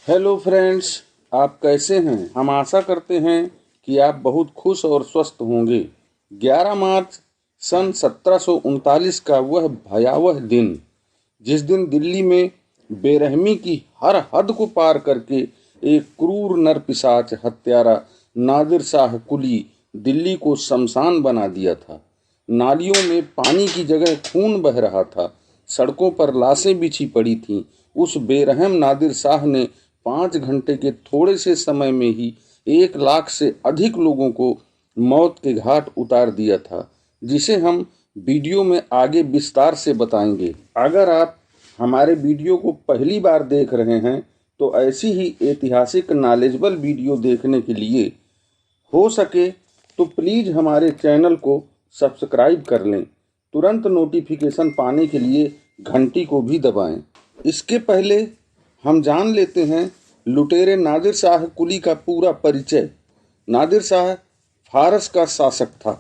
Hello friends, आप कैसे हैं। हम आशा करते हैं कि आप बहुत खुश और स्वस्थ होंगे। 11 मार्च सन 1739 का वह भयावह दिन, जिस दिन दिल्ली में बेरहमी की हर हद को पार करके एक क्रूर नरपिशाच हत्यारा नादिर शाह कुली दिल्ली को शमशान बना दिया था। नालियों में पानी की जगह खून बह रहा था, सड़कों पर लाशें बिछी पड़ी थीं। उस बेरहम नादिर शाह ने 5 घंटे के थोड़े से समय में ही 1 लाख से अधिक लोगों को मौत के घाट उतार दिया था, जिसे हम वीडियो में आगे विस्तार से बताएंगे। अगर आप हमारे वीडियो को पहली बार देख रहे हैं तो ऐसी ही ऐतिहासिक नॉलेजेबल वीडियो देखने के लिए हो सके तो प्लीज़ हमारे चैनल को सब्सक्राइब कर लें। तुरंत नोटिफिकेशन पाने के लिए घंटी को भी दबाएं। इसके पहले हम जान लेते हैं लुटेरे नादिर शाह कुली का पूरा परिचय। नादिर शाह फारस का शासक था।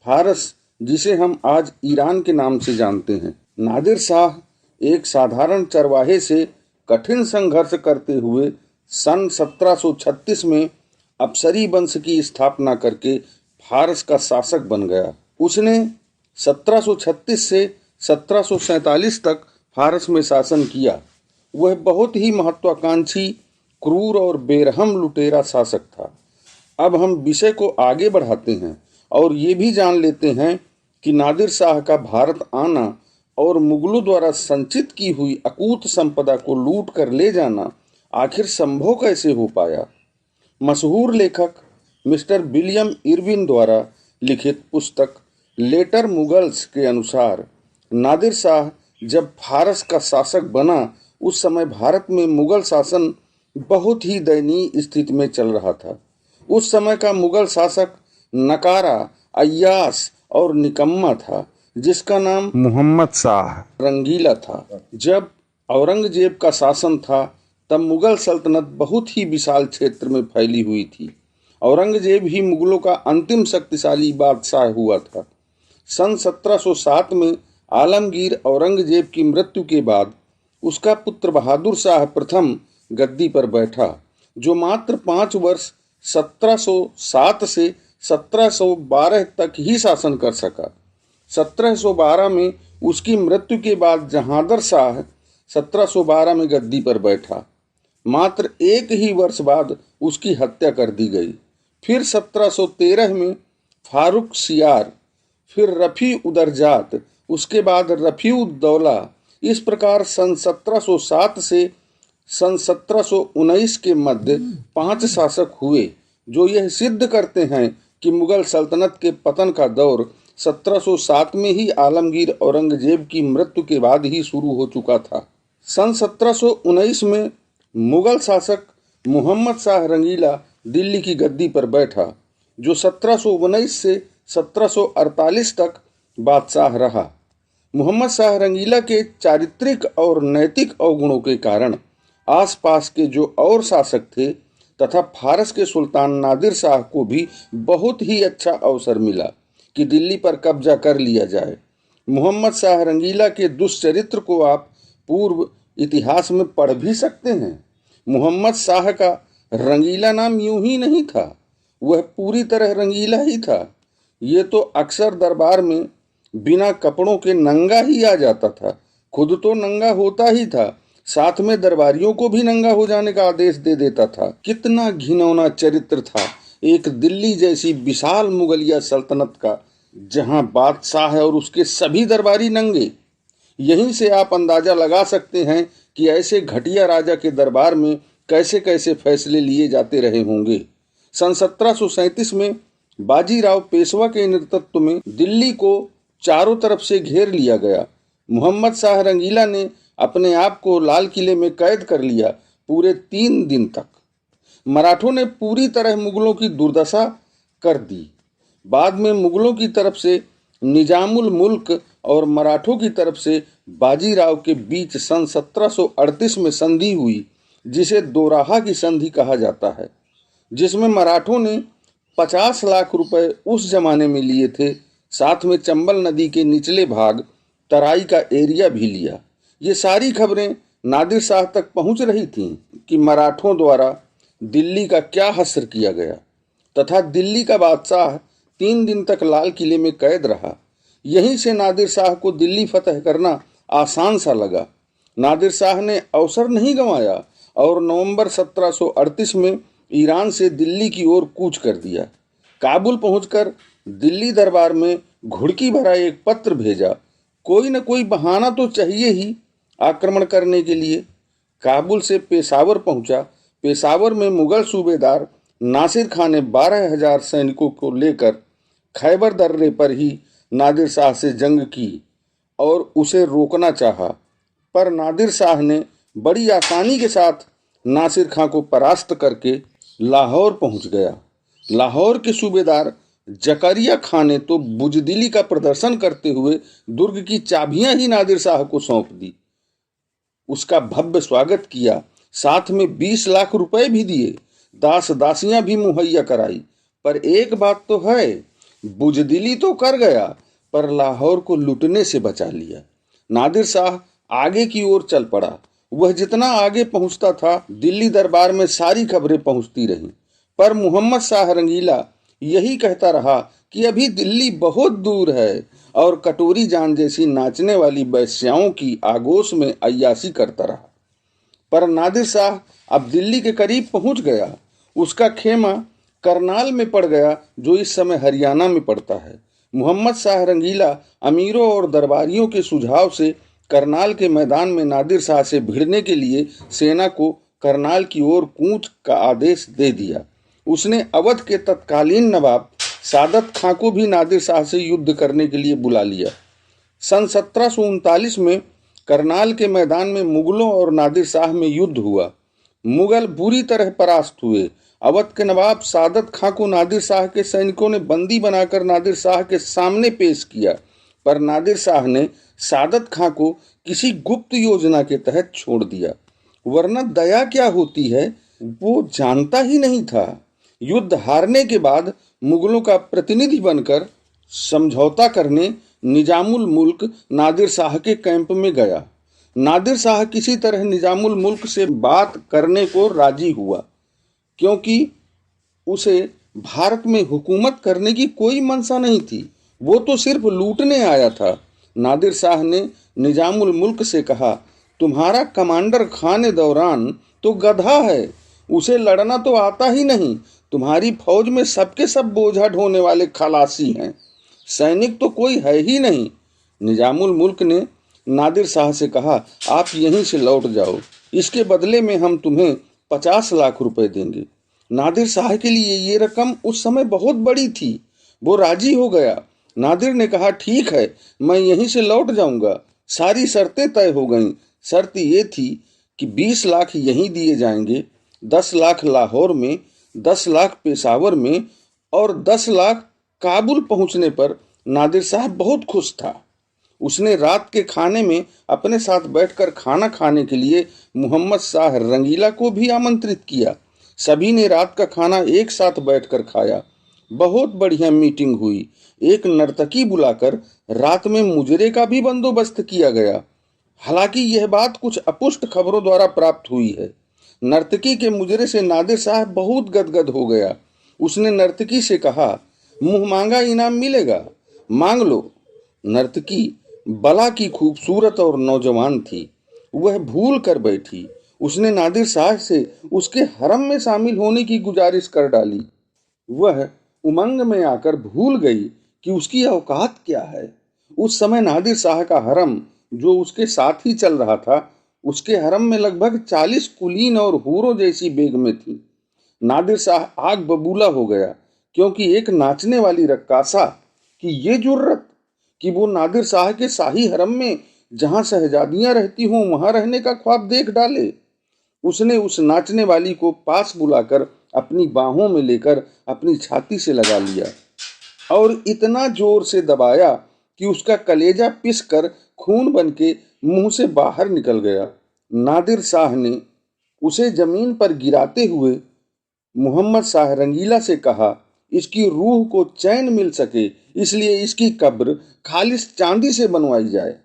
फारस, जिसे हम आज ईरान के नाम से जानते हैं। नादिर शाह एक साधारण चरवाहे से कठिन संघर्ष करते हुए सन 1736 में अफसरी वंश की स्थापना करके फारस का शासक बन गया। उसने 1736 से 1747 तक फारस में शासन किया। वह बहुत ही महत्वाकांक्षी, क्रूर और बेरहम लुटेरा शासक था। अब हम विषय को आगे बढ़ाते हैं और ये भी जान लेते हैं कि नादिर शाह का भारत आना और मुगलों द्वारा संचित की हुई अकूत संपदा को लूट कर ले जाना आखिर संभव कैसे हो पाया। मशहूर लेखक मिस्टर विलियम इरविन द्वारा लिखित पुस्तक लेटर मुगल्स के अनुसार नादिर शाह जब फारस का शासक बना, उस समय भारत में मुगल शासन बहुत ही दयनीय स्थिति में चल रहा था। उस समय का मुगल शासक नकारा, अय्यास और निकम्मा था, जिसका नाम मोहम्मद शाह रंगीला था। जब औरंगजेब का शासन था तब मुगल सल्तनत बहुत ही विशाल क्षेत्र में फैली हुई थी। औरंगजेब ही मुगलों का अंतिम शक्तिशाली बादशाह हुआ था। सन 1707 में आलमगीर औरंगजेब की मृत्यु के बाद उसका पुत्र बहादुर शाह प्रथम गद्दी पर बैठा, जो मात्र 5 वर्ष 1707 से 1712 तक ही शासन कर सका। 1712 में उसकी मृत्यु के बाद जहांदर शाह 1712 में गद्दी पर बैठा। मात्र 1 ही वर्ष बाद उसकी हत्या कर दी गई। फिर 1713 में फारूक सियार, फिर रफ़ी उदरजात, उसके बाद रफ़ी उद-दौला। इस प्रकार सन 1707 से सन 1719 के मध्य 5 शासक हुए, जो यह सिद्ध करते हैं कि मुगल सल्तनत के पतन का दौर 1707 में ही आलमगीर औरंगजेब की मृत्यु के बाद ही शुरू हो चुका था। सन 1719 में मुगल शासक मोहम्मद शाह रंगीला दिल्ली की गद्दी पर बैठा, जो 1719 से 1748 तक बादशाह रहा। मोहम्मद शाह रंगीला के चारित्रिक और नैतिक अवगुणों के कारण आसपास के जो और शासक थे तथा फारस के सुल्तान नादिर शाह को भी बहुत ही अच्छा अवसर मिला कि दिल्ली पर कब्जा कर लिया जाए। मोहम्मद शाह रंगीला के दुष्चरित्र को आप पूर्व इतिहास में पढ़ भी सकते हैं। मोहम्मद शाह का रंगीला नाम यूं ही नहीं था, वह पूरी तरह रंगीला ही था। ये तो अक्सर दरबार में बिना कपड़ों के नंगा ही आ जाता था। खुद तो नंगा होता ही था, साथ में दरबारियों को भी नंगा हो जाने का आदेश दे देता था। कितना घिनौना चरित्र था एक दिल्ली जैसी विशाल मुगलिया सल्तनत का, जहां बादशाह और उसके सभी दरबारी नंगे। यहीं से आप अंदाजा लगा सकते हैं कि ऐसे घटिया राजा के दरबार में कैसे कैसे फैसले लिए जाते रहे होंगे। सन 1737 में बाजीराव पेशवा के नेतृत्व में दिल्ली को चारों तरफ से घेर लिया गया। मोहम्मद शाह रंगीला ने अपने आप को लाल किले में कैद कर लिया पूरे 3 दिन तक। मराठों ने पूरी तरह मुगलों की दुर्दशा कर दी। बाद में मुगलों की तरफ से निजामुल मुल्क और मराठों की तरफ से बाजीराव के बीच सन 1738 में संधि हुई, जिसे दोराहा की संधि कहा जाता है, जिसमें मराठों ने 50 लाख रुपए उस जमाने में लिए थे, साथ में चंबल नदी के निचले भाग तराई का एरिया भी लिया। ये सारी खबरें नादिर शाह तक पहुंच रही थीं कि मराठों द्वारा दिल्ली का क्या हश्र किया गया तथा दिल्ली का बादशाह 3 दिन तक लाल किले में कैद रहा। यहीं से नादिर शाह को दिल्ली फतह करना आसान सा लगा। नादिर शाह ने अवसर नहीं गंवाया और नवंबर 1738 में ईरान से दिल्ली की ओर कूच कर दिया। काबुल पहुंचकर दिल्ली दरबार में घुड़की भरा एक पत्र भेजा। कोई न कोई बहाना तो चाहिए ही आक्रमण करने के लिए। काबुल से पेशावर पहुंचा। पेशावर में मुगल सूबेदार नासिर खान ने 12,000 सैनिकों को लेकर खैबर दर्रे पर ही नादिर शाह से जंग की और उसे रोकना चाहा, पर नादिर शाह ने बड़ी आसानी के साथ नासिर खां को परास्त करके लाहौर पहुंच गया। लाहौर के सूबेदार जकरिया खां ने तो बुजदिली का प्रदर्शन करते हुए दुर्ग की चाबियां ही नादिर शाह को सौंप दी। उसका भव्य स्वागत किया, साथ में 20 लाख रुपए भी दिए, दास दासियां भी मुहैया कराई। पर एक बात तो है, बुजदिली तो कर गया पर लाहौर को लूटने से बचा लिया। नादिर शाह आगे की ओर चल पड़ा। वह जितना आगे पहुंचता था दिल्ली दरबार में सारी खबरें पहुंचती रहीं, पर मोहम्मद शाह रंगीला यही कहता रहा कि अभी दिल्ली बहुत दूर है और कटोरी जान जैसी नाचने वाली वेश्याओं की आगोश में अय्याशी करता रहा। पर नादिर शाह अब दिल्ली के करीब पहुंच गया। उसका खेमा करनाल में पड़ गया, जो इस समय हरियाणा में पड़ता है। मोहम्मद शाह रंगीला अमीरों और दरबारियों के सुझाव से करनाल के मैदान में नादिर शाह से भिड़ने के लिए सेना को करनाल की ओर कूच का आदेश दे दिया। उसने अवध के तत्कालीन नवाब सादत खां को भी नादिर शाह से युद्ध करने के लिए बुला लिया। सन 1739 में करनाल के मैदान में मुगलों और नादिर शाह में युद्ध हुआ। मुगल बुरी तरह परास्त हुए। अवध के नवाब सादत खां को नादिर शाह के सैनिकों ने बंदी बनाकर नादिर शाह के सामने पेश किया, पर नादिर शाह ने सादत खां को किसी गुप्त योजना के तहत छोड़ दिया, वरना दया क्या होती है वो जानता ही नहीं था। युद्ध हारने के बाद मुगलों का प्रतिनिधि बनकर समझौता करने निजामुल मुल्क नादिर शाह के कैंप में गया। नादिर शाह किसी तरह निजामुल मुल्क से बात करने को राजी हुआ, क्योंकि उसे भारत में हुकूमत करने की कोई मंशा नहीं थी, वो तो सिर्फ लूटने आया था। नादिर शाह ने निजामुल मुल्क से कहा, तुम्हारा कमांडर खान दौरान तो गधा है, उसे लड़ना तो आता ही नहीं। तुम्हारी फौज में सबके सब बोझा ढोने वाले खलासी हैं, सैनिक तो कोई है ही नहीं। निजामुल मुल्क ने नादिर शाह से कहा, आप यहीं से लौट जाओ, इसके बदले में हम तुम्हें 50 लाख रुपए देंगे। नादिर शाह के लिए ये रकम उस समय बहुत बड़ी थी। वो राजी हो गया। नादिर ने कहा, ठीक है, मैं यहीं से लौट जाऊंगा। सारी शर्तें तय हो गईं। शर्त ये थी कि 20 लाख यहीं दिए जाएंगे, 10 लाख लाहौर में, 10 लाख पेशावर में और 10 लाख काबुल पहुंचने पर। नादिर शाह बहुत खुश था। उसने रात के खाने में अपने साथ बैठकर खाना खाने के लिए मोहम्मद शाह रंगीला को भी आमंत्रित किया। सभी ने रात का खाना एक साथ बैठकर खाया। बहुत बढ़िया मीटिंग हुई। एक नर्तकी बुलाकर रात में मुजरे का भी बंदोबस्त किया गया। हालांकि यह बात कुछ अपुष्ट खबरों द्वारा प्राप्त हुई है। नर्तकी के मुजरे से नादिर शाह बहुत गदगद हो गया। उसने नर्तकी से कहा, मुंह मांगा इनाम मिलेगा, मांग लो। नर्तकी बला की खूबसूरत और नौजवान थी। वह भूल कर बैठी। उसने नादिर शाह से उसके हरम में शामिल होने की गुजारिश कर डाली। वह उमंग में आकर भूल गई कि उसकी औकात क्या है। उस समय नादिर शाह का हरम, जो उसके साथ ही चल रहा था, उसके हरम में लगभग 40 कुलीन और हूरों जैसी बेगमें थीं। नादिर शाह आग बबूला हो गया, क्योंकि एक नाचने वाली रक्कासा की ये जुर्रत कि वो नादिर शाह के शाही हरम में, जहां शहजादियां रहती हों, वहां रहने का ख्वाब देख डाले। उसने उस नाचने वाली को पास बुलाकर अपनी बाहों में लेकर अपनी छाती से लगा लिया और इतना जोर से दबाया कि उसका कलेजा पिस कर खून बनके मुंह से बाहर निकल गया। नादिर शाह ने उसे जमीन पर गिराते हुए मोहम्मद शाह रंगीला से कहा, इसकी रूह को चैन मिल सके इसलिए इसकी कब्र खालिस चांदी से बनवाई जाए।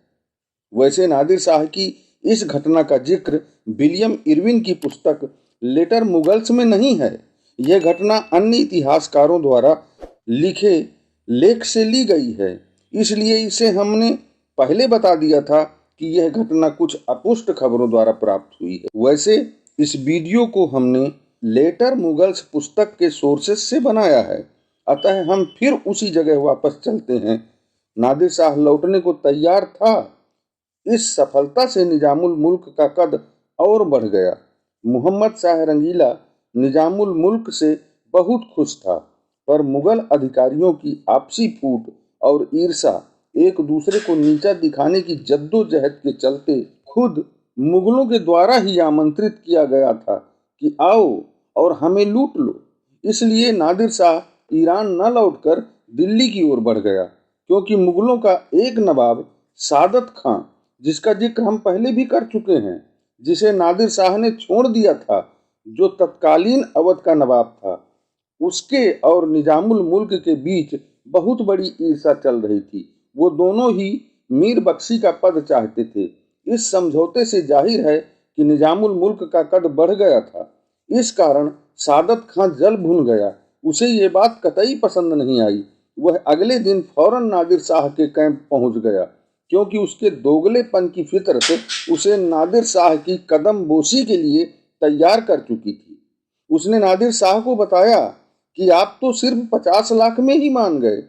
वैसे नादिर शाह की इस घटना का जिक्र विलियम इरविन की पुस्तक लेटर मुगल्स में नहीं है। यह घटना अन्य इतिहासकारों द्वारा लिखे लेख से ली गई है, इसलिए इसे हमने पहले बता दिया था कि यह घटना कुछ अपुष्ट खबरों द्वारा प्राप्त हुई है। वैसे इस वीडियो को हमने लेटर मुगल्स पुस्तक के सोर्सेस से बनाया है, अतः हम फिर उसी जगह वापस चलते हैं। नादिर शाह लौटने को तैयार था। इस सफलता से निजामुल मुल्क का कद और बढ़ गया। मोहम्मद शाह रंगीला निजामुल मुल्क से बहुत खुश था, पर मुगल अधिकारियों की आपसी फूट और ईर्षा, एक दूसरे को नीचा दिखाने की जद्दोजहद के चलते खुद मुगलों के द्वारा ही आमंत्रित किया गया था कि आओ और हमें लूट लो। इसलिए नादिर शाह ईरान न लौटकर दिल्ली की ओर बढ़ गया, क्योंकि मुगलों का एक नवाब सादत खां, जिसका जिक्र हम पहले भी कर चुके हैं, जिसे नादिर शाह ने छोड़ दिया था, जो तत्कालीन अवध का नवाब था, उसके और निजामुल मुल्क के बीच बहुत बड़ी ईर्षा चल रही थी। वो दोनों ही मीर बख्शी का पद चाहते थे। इस समझौते से जाहिर है कि निजामुल मुल्क का कद बढ़ गया था। इस कारण सादत खां जल भुन गया। उसे ये बात कतई पसंद नहीं आई। वह अगले दिन फौरन नादिर शाह के कैंप पहुंच गया, क्योंकि उसके दोगलेपन की फितरत उसे नादिर शाह की कदम बोसी के लिए तैयार कर चुकी थी। उसने नादिर शाह को बताया कि आप तो सिर्फ 50 लाख में ही मान गए,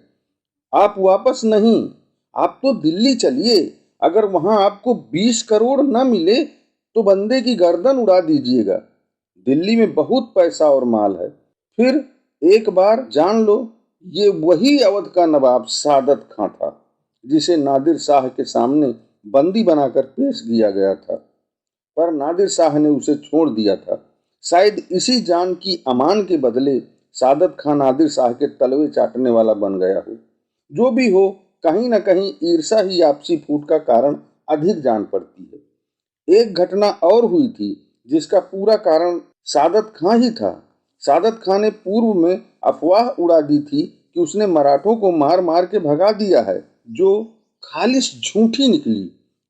आप वापस नहीं, आप तो दिल्ली चलिए। अगर वहां आपको 20 करोड़ न मिले तो बंदे की गर्दन उड़ा दीजिएगा। दिल्ली में बहुत पैसा और माल है। फिर एक बार जान लो, ये वही अवध का नवाब सादत खां था, जिसे नादिर शाह के सामने बंदी बनाकर पेश किया गया था, पर नादिर शाह ने उसे छोड़ दिया था। शायद इसी जान की अमान के बदले सादत खां नादिर शाह के तलवे चाटने वाला बन गया हो। जो भी हो, कहीं न कहीं ईर्षा ही आपसी फूट का कारण अधिक जान पड़ती है। एक घटना और हुई थी जिसका पूरा कारण सादत खां ही था। सादत खां ने पूर्व में अफवाह उड़ा दी थी कि उसने मराठों को मार मार के भगा दिया है, जो खालिस झूठी निकली,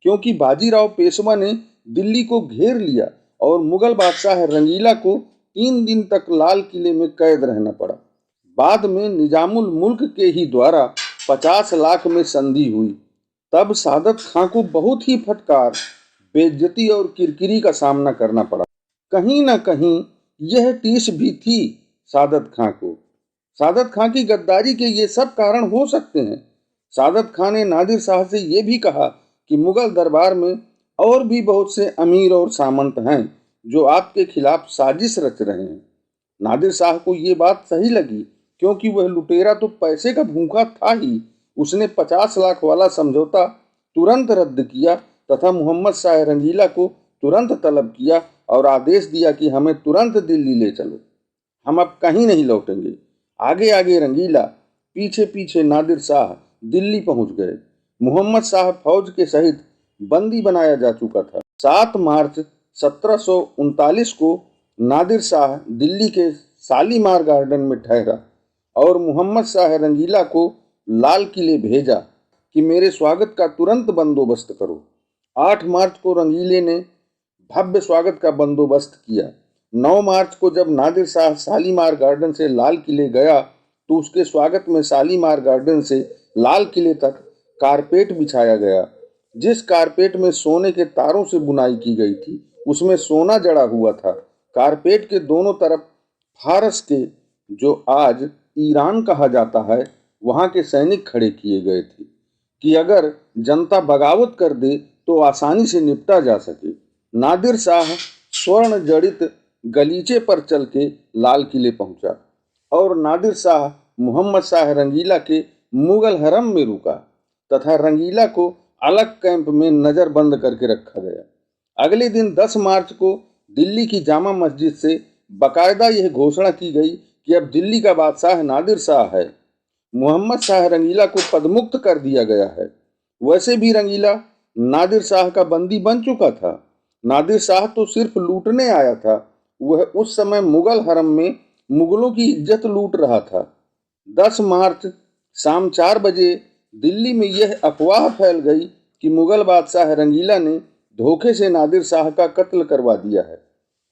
क्योंकि बाजीराव पेशवा ने दिल्ली को घेर लिया और मुगल बादशाह रंगीला को 3 दिन तक लाल किले में कैद रहना पड़ा। बाद में निजामुल मुल्क के ही द्वारा 50 लाख में संधि हुई। तब सादत खां को बहुत ही फटकार, बेइज्जती और किरकिरी का सामना करना पड़ा। कहीं न कहीं यह टीस भी थी सादत खां को। सादत खां की गद्दारी के ये सब कारण हो सकते हैं। सादत खां ने नादिर शाह से ये भी कहा कि मुगल दरबार में और भी बहुत से अमीर और सामंत हैं जो आपके खिलाफ साजिश रच रहे हैं। नादिर शाह को ये बात सही लगी, क्योंकि वह लुटेरा तो पैसे का भूखा था ही। उसने 50 लाख वाला समझौता तुरंत रद्द किया तथा मोहम्मद शाह रंगीला को तुरंत तलब किया और आदेश दिया कि हमें तुरंत दिल्ली ले चलो, हम अब कहीं नहीं लौटेंगे। आगे आगे रंगीला, पीछे पीछे नादिर शाह दिल्ली पहुंच गए। मोहम्मद शाह फौज के सहित बंदी बनाया जा चुका था। 7 मार्च 1739 को नादिर शाह दिल्ली के शालीमार गार्डन में ठहरा और मोहम्मद शाह रंगीला को लाल किले भेजा कि मेरे स्वागत का तुरंत बंदोबस्त करो। 8 मार्च को रंगीले ने भव्य स्वागत का बंदोबस्त किया। 9 मार्च को जब नादिर शाह शालीमार गार्डन से लाल किले गया तो उसके स्वागत में शालीमार गार्डन से लाल किले तक कारपेट बिछाया गया। जिस कारपेट में सोने के तारों से बुनाई की गई थी, उसमें सोना जड़ा हुआ था। कारपेट के दोनों तरफ फारस के, जो आज ईरान कहा जाता है, वहां के सैनिक खड़े किए गए थे कि अगर जनता बगावत कर दे तो आसानी से निपटा जा सके। नादिर शाह स्वर्ण जड़ित गलीचे पर चल के लाल किले पहुंचा और नादिर शाह मोहम्मद शाह रंगीला के मुगल हरम में रुका तथा रंगीला को अलग कैंप में नजरबंद करके रखा गया। अगले दिन 10 मार्च को दिल्ली की जामा मस्जिद से बाकायदा यह घोषणा की गई कि अब दिल्ली का बादशाह नादिर शाह है। मोहम्मद शाह रंगीला को पदमुक्त कर दिया गया है। वैसे भी रंगीला नादिर शाह का बंदी बन चुका था। नादिर शाह तो सिर्फ लूटने आया था। वह उस समय मुगल हरम में मुगलों की इज्जत लूट रहा था। 10 मार्च शाम 4 बजे दिल्ली में यह अफवाह फैल गई कि मुगल बादशाह रंगीला ने धोखे से नादिर शाह का कत्ल करवा दिया है।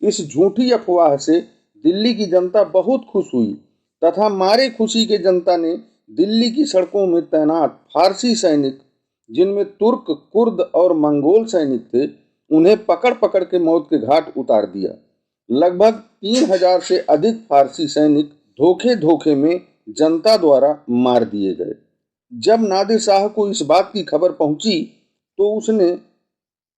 इस झूठी अफवाह से दिल्ली की जनता बहुत खुश हुई तथा मारे खुशी के जनता ने दिल्ली की सड़कों में तैनात फारसी सैनिक, जिनमें तुर्क, कुर्द और मंगोल सैनिक थे, उन्हें पकड़ पकड़ के मौत के घाट उतार दिया। लगभग 3000 से अधिक फारसी सैनिक धोखे धोखे में जनता द्वारा मार दिए गए। जब नादिर शाह को इस बात की खबर पहुंची तो उसने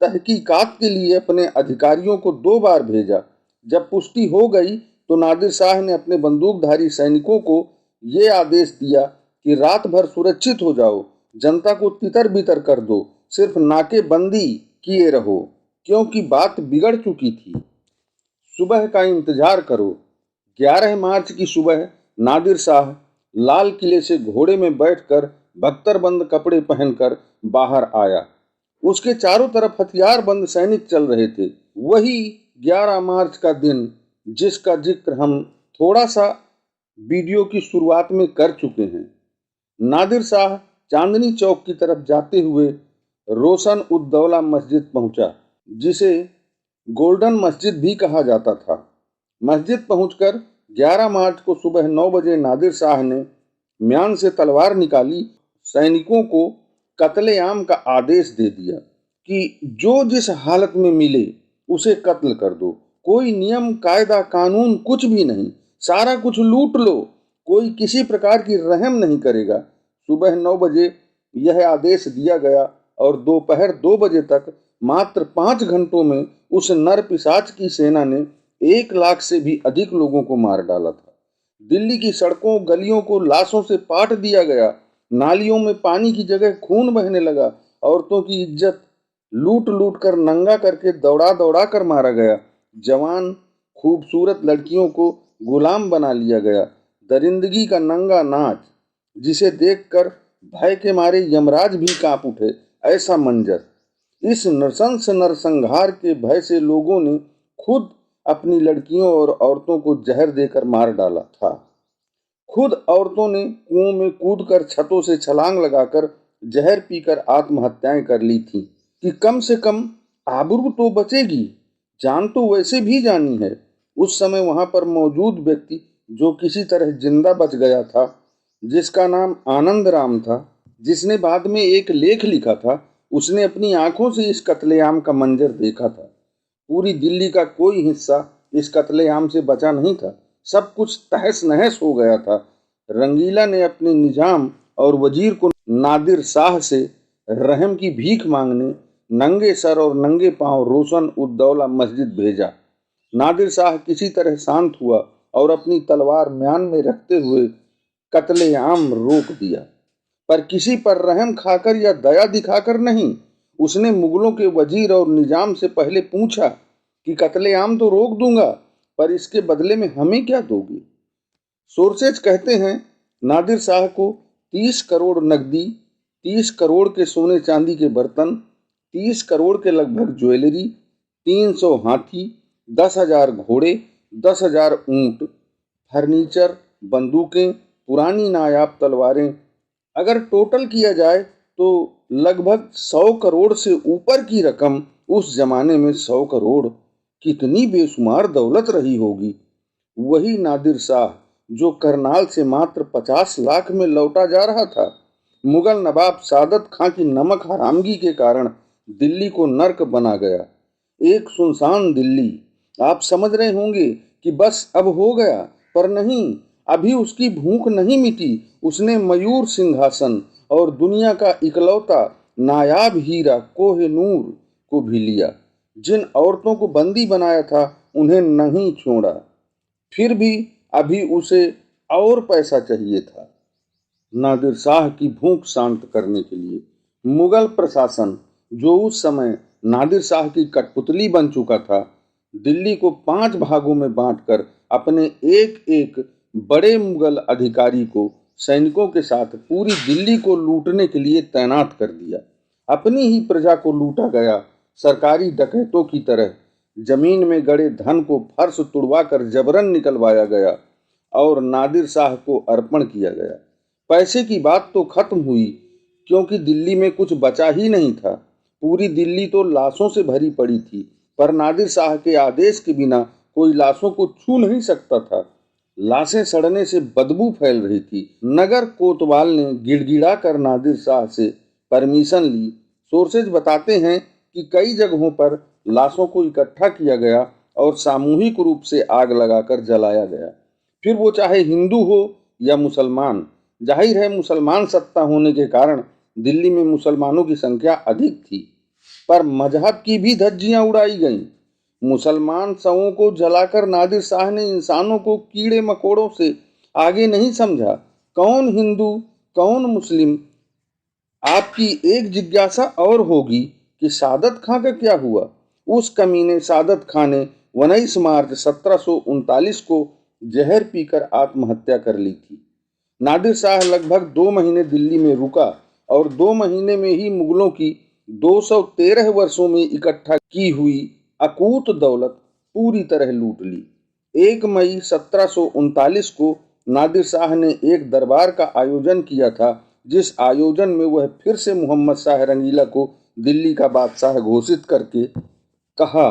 तहकीकात के लिए अपने अधिकारियों को 2 बार भेजा। जब पुष्टि हो गई तो नादिर शाह ने अपने बंदूकधारी सैनिकों को ये आदेश दिया कि रात भर सुरक्षित हो जाओ, जनता को तितर बितर कर दो, सिर्फ नाकेबंदी किए रहो, क्योंकि बात बिगड़ चुकी थी। सुबह का इंतजार करो। 11 मार्च की सुबह नादिर शाह लाल किले से घोड़े में बैठकर बख्तरबंद कपड़े पहनकर बाहर आया। उसके चारों तरफ हथियारबंद सैनिक चल रहे थे। वही 11 मार्च का दिन जिसका जिक्र हम थोड़ा सा वीडियो की शुरुआत में कर चुके हैं। नादिर शाह चांदनी चौक की तरफ जाते हुए रोशन उद्दौला मस्जिद पहुंचा, जिसे गोल्डन मस्जिद भी कहा जाता था। मस्जिद पहुंचकर 11 मार्च को सुबह 9 बजे नादिर शाह ने म्यान से तलवार निकाली, सैनिकों को कत्लेआम का आदेश दे दिया कि जो जिस हालत में मिले उसे कत्ल कर दो। कोई नियम, कायदा, कानून कुछ भी नहीं, सारा कुछ लूट लो, कोई किसी प्रकार की रहम नहीं करेगा। सुबह 9 बजे यह आदेश दिया गया और दोपहर 2 बजे तक मात्र 5 घंटों में उस नर पिशाच की सेना ने 1 लाख से भी अधिक लोगों को मार डाला था। दिल्ली की सड़कों गलियों को लाशों से पाट दिया गया। नालियों में पानी की जगह खून बहने लगा। औरतों की इज्जत लूट लूट कर नंगा करके दौड़ा दौड़ा कर मारा गया। जवान खूबसूरत लड़कियों को गुलाम बना लिया गया। दरिंदगी का नंगा नाच, जिसे देखकर भय के मारे यमराज भी कांप उठे। ऐसा मंजर, इस नृशंस नरसंहार के भय से लोगों ने खुद अपनी लड़कियों और औरतों को जहर देकर मार डाला था। खुद औरतों ने कुओं में कूदकर, छतों से छलांग लगाकर जहर पीकर आत्महत्याएं कर ली थी कि कम से कम आबरू तो बचेगी। जान तो वैसे भी जानी है। उस समय वहां पर मौजूद व्यक्ति जो किसी तरह जिंदा बच गया था, जिसका नाम आनंद राम था, जिसने बाद में एक लेख लिखा था, उसने अपनी आंखों से इस कत्लेआम का मंजर देखा था। पूरी दिल्ली का कोई हिस्सा इस कत्लेआम से बचा नहीं था। सब कुछ तहस नहस हो गया था। रंगीला ने अपने निजाम और वजीर को नादिर शाह से रहम की भीख मांगने नंगे सर और नंगे पांव रोशन उद्दौला मस्जिद भेजा। नादिर शाह किसी तरह शांत हुआ और अपनी तलवार म्यान में रखते हुए कत्लेआम रोक दिया, पर किसी पर रहम खाकर या दया दिखाकर नहीं। उसने मुगलों के वजीर और निजाम से पहले पूछा कि कत्लेआम तो रोक दूंगा, पर इसके बदले में हमें क्या दोगे? सोर्सेज कहते हैं नादिर शाह को 30 करोड़ नकदी, 30 करोड़ के सोने चांदी के बर्तन, 30 करोड़ के लगभग ज्वेलरी, 300 हाथी, 10,000 घोड़े, 10,000 ऊंट, फर्नीचर, बंदूकें, पुरानी नायाब तलवारें, अगर टोटल किया जाए तो लगभग 100 करोड़ से ऊपर की रकम। उस जमाने में 100 करोड़ कितनी बेशुमार दौलत रही होगी। वही नादिर शाह जो करनाल से मात्र 50 लाख में लौटा जा रहा था। मुगल नवाब सादत खां की नमक हरामगी के कारण दिल्ली को नर्क बना गया। एक सुनसान दिल्ली। आप समझ रहे होंगे कि बस अब हो गया, पर नहीं, अभी उसकी भूख नहीं मिटी। उसने मयूर सिंहासन और दुनिया का इकलौता नायाब हीरा कोहिनूर को भी लिया। जिन औरतों को बंदी बनाया था उन्हें नहीं छोड़ा। फिर भी अभी उसे और पैसा चाहिए था। नादिर शाह की भूख शांत करने के लिए मुगल प्रशासन, जो उस समय नादिर शाह की कठपुतली बन चुका था, दिल्ली को 5 भागों में बांटकर अपने एक एक बड़े मुगल अधिकारी को सैनिकों के साथ पूरी दिल्ली को लूटने के लिए तैनात कर दिया। अपनी ही प्रजा को लूटा गया। सरकारी डकैतों की तरह जमीन में गड़े धन को फर्श तुड़वाकर जबरन निकलवाया गया और नादिर शाह को अर्पण किया गया। पैसे की बात तो खत्म हुई, क्योंकि दिल्ली में कुछ बचा ही नहीं था। पूरी दिल्ली तो लाशों से भरी पड़ी थी, पर नादिर शाह के आदेश के बिना कोई लाशों को छू नहीं सकता था। लाशें सड़ने से बदबू फैल रही थी। नगर कोतवाल ने गिड़गिड़ा कर नादिर शाह से परमिशन ली। सोर्सेज बताते हैं कि कई जगहों पर लाशों को इकट्ठा किया गया और सामूहिक रूप से आग लगाकर जलाया गया, फिर वो चाहे हिंदू हो या मुसलमान। जाहिर है मुसलमान सत्ता होने के कारण दिल्ली में मुसलमानों की संख्या अधिक थी, पर मजहब की भी धज्जियां उड़ाई गईं। मुसलमान शवों को जलाकर नादिर शाह ने इंसानों को कीड़े मकोड़ों से आगे नहीं समझा। कौन हिंदू कौन मुस्लिम? आपकी एक जिज्ञासा और होगी कि सादत खां का क्या हुआ? उस कमीने सादत खां ने 19 मार्च 1739 को जहर पीकर आत्महत्या कर ली थी। नादिर शाह लगभग 2 महीने दिल्ली में रुका और 2 महीने में ही मुगलों की 213 वर्षों में इकट्ठा की हुई अकूत दौलत पूरी तरह लूट ली। 1 मई 1739 को नादिर शाह ने एक दरबार का आयोजन किया था, जिस आयोजन में वह फिर से मोहम्मद शाह रंगीला को दिल्ली का बादशाह घोषित करके कहा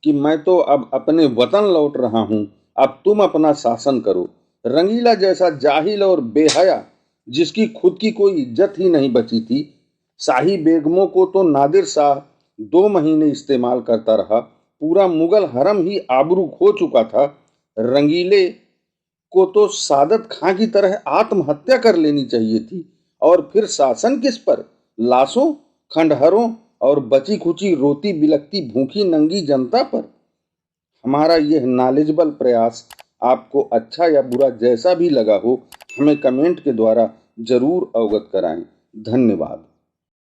कि मैं तो अब अपने वतन लौट रहा हूं, अब तुम अपना शासन करो। रंगीला जैसा जाहिल और बेहया, जिसकी खुद की कोई इज्जत ही नहीं बची थी, शाही बेगमों को तो नादिर शाह 2 महीने इस्तेमाल करता रहा। पूरा मुगल हरम ही आबरू खो चुका था। रंगीले को तो सादत खां की तरह आत्महत्या कर लेनी चाहिए थी, और फिर शासन किस पर? लाशों, खंडहरों और बची खुची रोती बिलखती भूखी नंगी जनता पर। हमारा यह नॉलेजेबल प्रयास आपको अच्छा या बुरा जैसा भी लगा हो, हमें कमेंट के द्वारा जरूर अवगत कराएं। धन्यवाद।